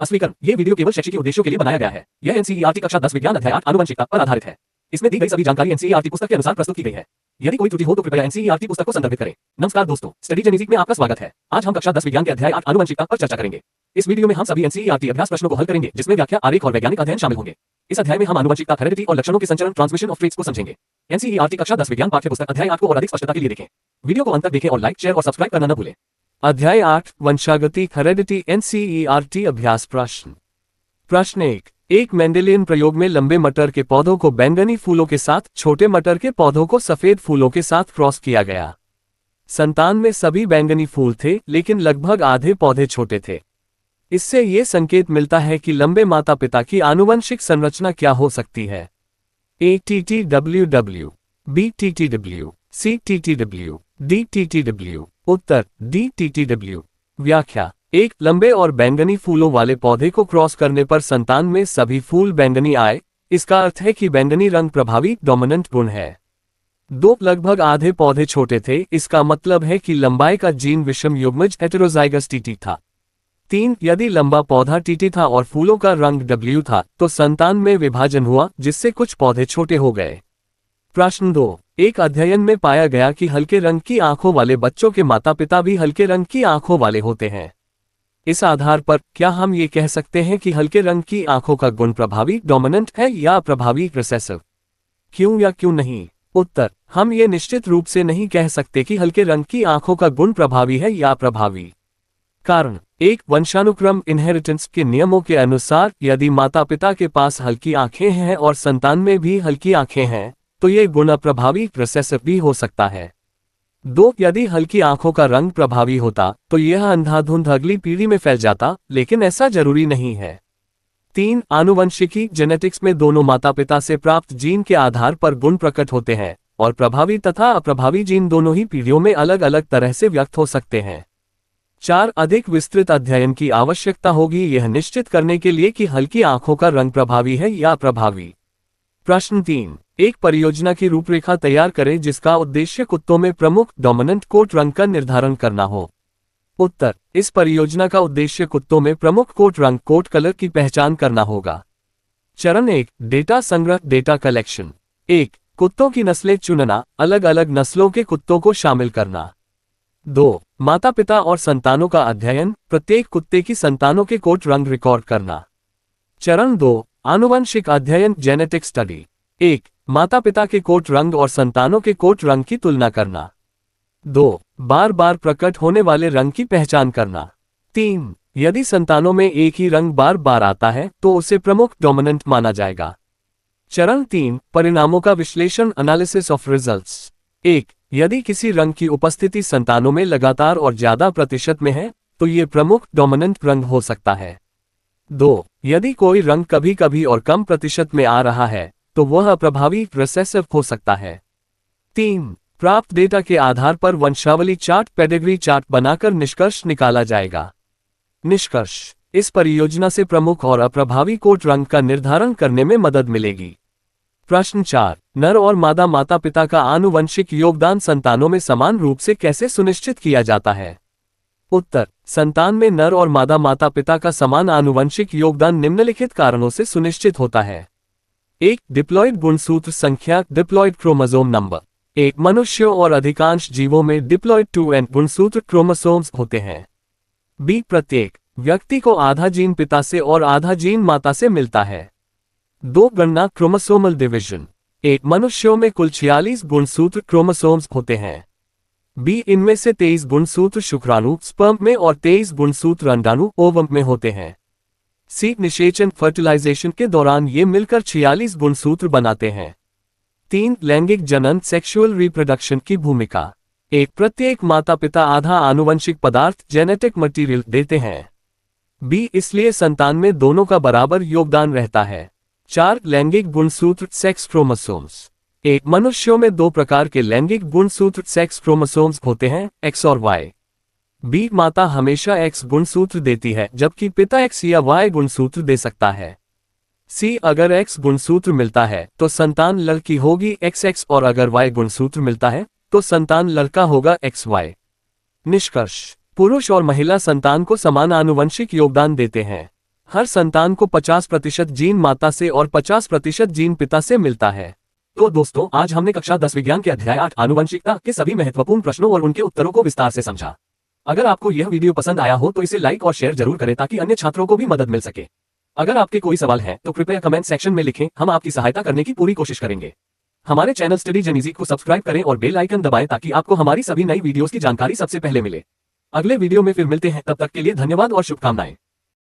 अस्वीकरण। ये वीडियो केवल शैक्षिक उद्देश्यों के लिए बनाया गया है। यह एनसीईआरटी कक्षा 10 विज्ञान अध्याय 8 आनुवंशिकता पर आधारित है। इसमें दी गई सभी जानकारी एनसीईआरटी पुस्तक के अनुसार प्रस्तुत की गई है। यदि कोई त्रुटि हो तो कृपया एनसीईआरटी पुस्तक को संदर्भित करें। नमस्कार दोस्तों, स्टडी जेनिजिक में आपका स्वागत है। आज हम कक्षा 10 विज्ञान के अध्याय 8 आनुवंशिकता पर चर्चा करेंगे। इस वीडियो में हम सभी एनसीईआरटी अभ्यास प्रश्नों को हल करेंगे, जिसमें व्याख्या, आरेख और वैज्ञानिक अध्ययन शामिल होंगे। इस अध्याय में हम आनुवंशिकता, हेरेडिटी और लक्षणों के संचरण, ट्रांसमिशन ऑफ ट्रेट्स को समझेंगे। एनसीईआरटी कक्षा 10 विज्ञान पाठ्य पुस्तक अध्याय 8 को और अधिक स्पष्टता के लिए देखें। वीडियो को अंत तक देखें और लाइक, शेयर और सब्सक्राइब करना न भूलें। अध्याय 8 वंशागति हेरेडिटी एनसीईआरटी अभ्यास प्रश्न। प्रश्न 1। एक मेंडेलियन प्रयोग में लंबे मटर के पौधों को बैंगनी फूलों के साथ, छोटे मटर के पौधों को सफेद फूलों के साथ क्रॉस किया गया। संतान में सभी बैंगनी फूल थे, लेकिन लगभग आधे पौधे छोटे थे। इससे ये संकेत मिलता है कि लंबे माता पिता की आनुवंशिक संरचना क्या हो सकती है। A TTWW, B TTW, C TTW, D TTW। Uttar D TTW। व्याख्या। एक लंबे और बैंगनी फूलों वाले पौधे को क्रॉस करने पर संतान में सभी फूल बैंगनी आए। इसका अर्थ है कि बैंगनी रंग प्रभावी डोमिनेंट गुण है। 2 लगभग आधे पौधे छोटे थे। इसका मतलब है कि लंबाई का जीन विषम युग्मज हेटेरोजाइगस टीटी था। 3 यदि लंबा पौधा टीटी था और फूलों का रंग डब्ल्यू था, तो संतान में विभाजन हुआ, जिससे कुछ पौधे छोटे हो गए। प्रश्न 2। एक अध्ययन में पाया गया कि हल्के रंग की आंखों वाले बच्चों के माता पिता भी हल्के रंग की आंखों वाले होते हैं। इस आधार पर क्या हम ये कह सकते हैं कि हल्के रंग की आंखों का गुण प्रभावी डोमिनेंट है या प्रभावी रिसेसिव? क्यों या क्यों नहीं? उत्तर। हम ये निश्चित रूप से नहीं कह सकते कि हल्के रंग की आंखों का गुण प्रभावी है या प्रभावी। कारण। एक वंशानुक्रम इनहेरिटेंस के नियमों के अनुसार यदि माता पिता के पास हल्की आंखें हैं और संतान में भी हल्की आंखें हैं, तो ये गुण अप्रभावी रिसेसिव भी हो सकता है। 2 यदि हल्की आंखों का रंग प्रभावी होता, तो यह अंधाधुंध अगली पीढ़ी में फैल जाता, लेकिन ऐसा जरूरी नहीं है। 3 आनुवंशिकी जेनेटिक्स में दोनों माता पिता से प्राप्त जीन के आधार पर गुण प्रकट होते हैं, और प्रभावी तथा अप्रभावी जीन दोनों ही पीढ़ियों में अलग अलग तरह से व्यक्त हो सकते हैं। 4 अधिक विस्तृत अध्ययन की आवश्यकता होगी यह निश्चित करने के लिए कि हल्की आंखों का रंग प्रभावी है या प्रभावी। प्रश्न 3। एक परियोजना की रूपरेखा तैयार करें जिसका उद्देश्य कुत्तों में प्रमुख डोमिनेंट कोट रंग का निर्धारण करना हो। उत्तर। इस परियोजना का उद्देश्य कुत्तों में प्रमुख कोट रंग कोट कलर की पहचान करना होगा। चरण 1। डेटा संग्रह डेटा कलेक्शन। 1 कुत्तों की नस्लें चुनना, अलग अलग नस्लों के कुत्तों को शामिल करना। 2 माता पिता और संतानों का अध्ययन, प्रत्येक कुत्ते की संतानों के कोट रंग रिकॉर्ड करना। चरण 2 आनुवंशिक अध्ययन जेनेटिक स्टडी। 1 माता पिता के कोट रंग और संतानों के कोट रंग की तुलना करना। 2 बार बार प्रकट होने वाले रंग की पहचान करना। 3 यदि संतानों में एक ही रंग बार बार आता है तो उसे प्रमुख डोमिनेंट माना जाएगा। चरण 3 परिणामों का विश्लेषण एनालिसिस ऑफ रिजल्ट्स। 1 यदि किसी रंग की उपस्थिति संतानों में लगातार और ज्यादा प्रतिशत में है, तो ये प्रमुख डोमिनेंट रंग हो सकता है। 2 यदि कोई रंग कभी कभी और कम प्रतिशत में आ रहा है, तो वह अप्रभावी रिसेसिव हो सकता है। 3 प्राप्त डेटा के आधार पर वंशावली चार्ट पेडिग्री चार्ट बनाकर निष्कर्ष निकाला जाएगा। निष्कर्ष। इस परियोजना से प्रमुख और अप्रभावी कोट रंग का निर्धारण करने में मदद मिलेगी। प्रश्न 4 नर और मादा माता पिता का आनुवंशिक योगदान संतानों में समान रूप से कैसे सुनिश्चित किया जाता है? उत्तर। संतान में नर और मादा माता पिता का समान आनुवंशिक योगदान निम्नलिखित कारणों से सुनिश्चित होता है। 1 डिप्लॉयड गुणसूत्र संख्या डिप्लॉयड क्रोमोसोम नंबर। 1 मनुष्यों और अधिकांश जीवों में डिप्लॉयड 2n गुणसूत्र क्रोमोसोम्स होते हैं। B प्रत्येक व्यक्ति को आधा जीन पिता से और आधा जीन माता से मिलता है। 2 गणना क्रोमोसोमल डिवीजन। 1 मनुष्यों में कुल 46 गुणसूत्र क्रोमोसोम्स होते हैं। B इनमें से 23 गुणसूत्र शुक्राणु स्पर्म में और 23 गुणसूत्र अंडाणु ओवम में होते हैं। C निषेचन फर्टिलाइजेशन के दौरान ये मिलकर 46 गुणसूत्र बनाते हैं। 3 लैंगिक जनन सेक्सुअल रिप्रोडक्शन की भूमिका। 1 प्रत्येक माता पिता आधा आनुवंशिक पदार्थ जेनेटिक मटेरियल देते हैं। B इसलिए संतान में दोनों का बराबर योगदान रहता है। 4 लैंगिक गुणसूत्र सेक्स क्रोमोसोम्स। 1 मनुष्यों में 2 प्रकार के लैंगिक गुणसूत्र सेक्स क्रोमोसोम्स होते हैं, X और Y। B माता हमेशा X गुणसूत्र देती है, जबकि पिता X या Y गुणसूत्र दे सकता है। C अगर X गुणसूत्र मिलता है तो संतान लड़की होगी XX, और अगर Y गुणसूत्र मिलता है तो संतान लड़का होगा XY। निष्कर्ष। पुरुष और महिला संतान को समान आनुवंशिक योगदान देते हैं। हर संतान को 50% जीन माता से और 50% जीन पिता से मिलता है। तो दोस्तों, आज हमने कक्षा 10 विज्ञान के अध्याय 8 आनुवंशिकता के सभी महत्वपूर्ण प्रश्नों और उनके उत्तरों को विस्तार से समझा। अगर आपको यह वीडियो पसंद आया हो तो इसे लाइक और शेयर जरूर करें ताकि अन्य छात्रों को भी मदद मिल सके। अगर आपके कोई सवाल है तो कृपया कमेंट सेक्शन में लिखें, हम आपकी सहायता करने की पूरी कोशिश करेंगे। हमारे चैनल स्टडी जनीजी को सब्सक्राइब करें और बेल आइकन दबाएं ताकि आपको हमारी सभी नई वीडियोस की जानकारी सबसे पहले मिले। अगले वीडियो में फिर मिलते हैं, तब तक के लिए धन्यवाद और शुभकामनाएं।